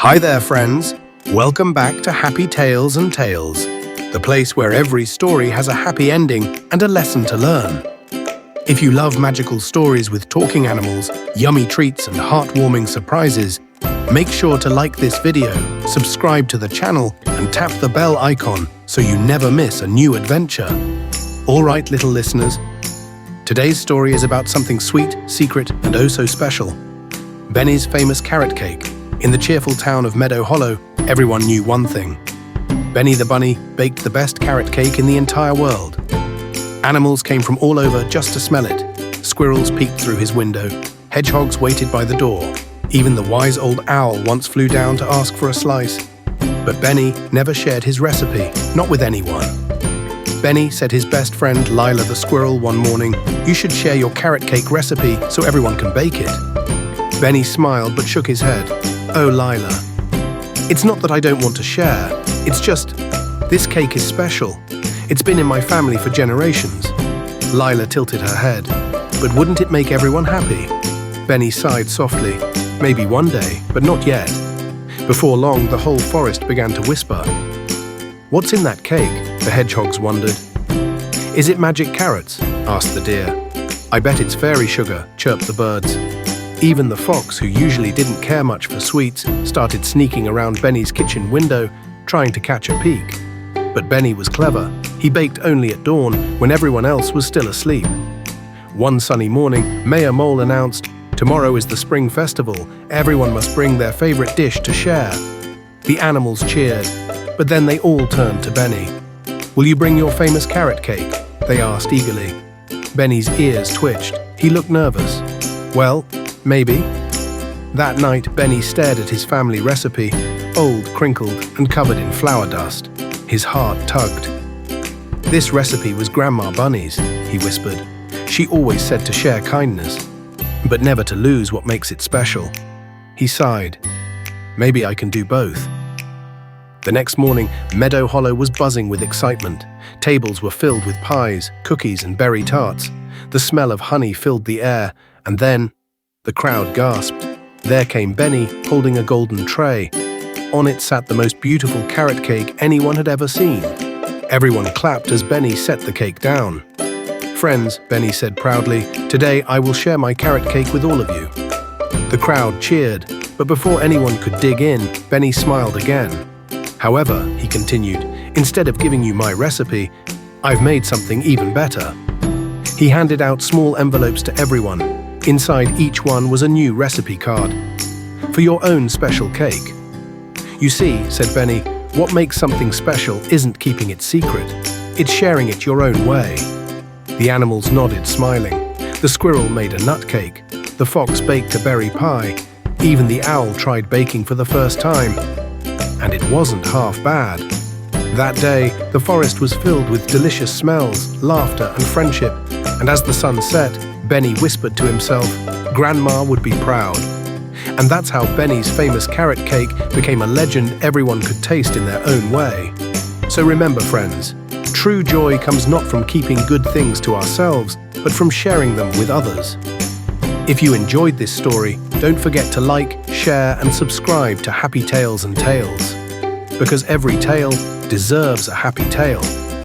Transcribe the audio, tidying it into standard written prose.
Hi there, friends. Welcome back to Happy Tales and Tales, the place where every story has a happy ending and a lesson to learn. If you love magical stories with talking animals, yummy treats and heartwarming surprises, make sure to like this video, subscribe to the channel and tap the bell icon so you never miss a new adventure. All right, little listeners. Today's story is about something sweet, secret and oh so special. Benny's famous carrot cake. In the cheerful town of Meadow Hollow, everyone knew one thing. Benny the bunny baked the best carrot cake in the entire world. Animals came from all over just to smell it. Squirrels peeked through his window. Hedgehogs waited by the door. Even the wise old owl once flew down to ask for a slice. But Benny never shared his recipe, not with anyone. Benny said his best friend Lila the squirrel one morning, "You should share your carrot cake recipe so everyone can bake it." Benny smiled but shook his head. "Oh, Lila, it's not that I don't want to share. It's just, this cake is special. It's been in my family for generations." Lila tilted her head. "But wouldn't it make everyone happy?" Benny sighed softly. "Maybe one day, but not yet." Before long, the whole forest began to whisper. "What's in that cake?" the hedgehogs wondered. "Is it magic carrots?" asked the deer. "I bet it's fairy sugar," chirped the birds. Even the fox, who usually didn't care much for sweets, started sneaking around Benny's kitchen window, trying to catch a peek. But Benny was clever. He baked only at dawn, when everyone else was still asleep. One sunny morning, Mayor Mole announced, "Tomorrow is the Spring Festival. Everyone must bring their favorite dish to share." The animals cheered, but then they all turned to Benny. "Will you bring your famous carrot cake?" they asked eagerly. Benny's ears twitched. He looked nervous. "Well, maybe." That night, Benny stared at his family recipe, old, crinkled, and covered in flour dust. His heart tugged. "This recipe was Grandma Bunny's," he whispered. "She always said to share kindness, but never to lose what makes it special." He sighed. "Maybe I can do both." The next morning, Meadow Hollow was buzzing with excitement. Tables were filled with pies, cookies, and berry tarts. The smell of honey filled the air, and then the crowd gasped. There came Benny, holding a golden tray. On it sat the most beautiful carrot cake anyone had ever seen. Everyone clapped as Benny set the cake down. "Friends," Benny said proudly, "today I will share my carrot cake with all of you." The crowd cheered, but before anyone could dig in, Benny smiled again. "However," he continued, "instead of giving you my recipe, I've made something even better." He handed out small envelopes to everyone. Inside each one was a new recipe card. "For your own special cake." "You see," said Benny, "what makes something special isn't keeping it secret. It's sharing it your own way." The animals nodded, smiling. The squirrel made a nut cake. The fox baked a berry pie. Even the owl tried baking for the first time. And it wasn't half bad. That day, the forest was filled with delicious smells, laughter, and friendship. And as the sun set, Benny whispered to himself, "Grandma would be proud." And that's how Benny's famous carrot cake became a legend everyone could taste in their own way. So remember, friends, true joy comes not from keeping good things to ourselves, but from sharing them with others. If you enjoyed this story, don't forget to like, share, and subscribe to Happy Tales and Tales. Because every tale deserves a happy tale.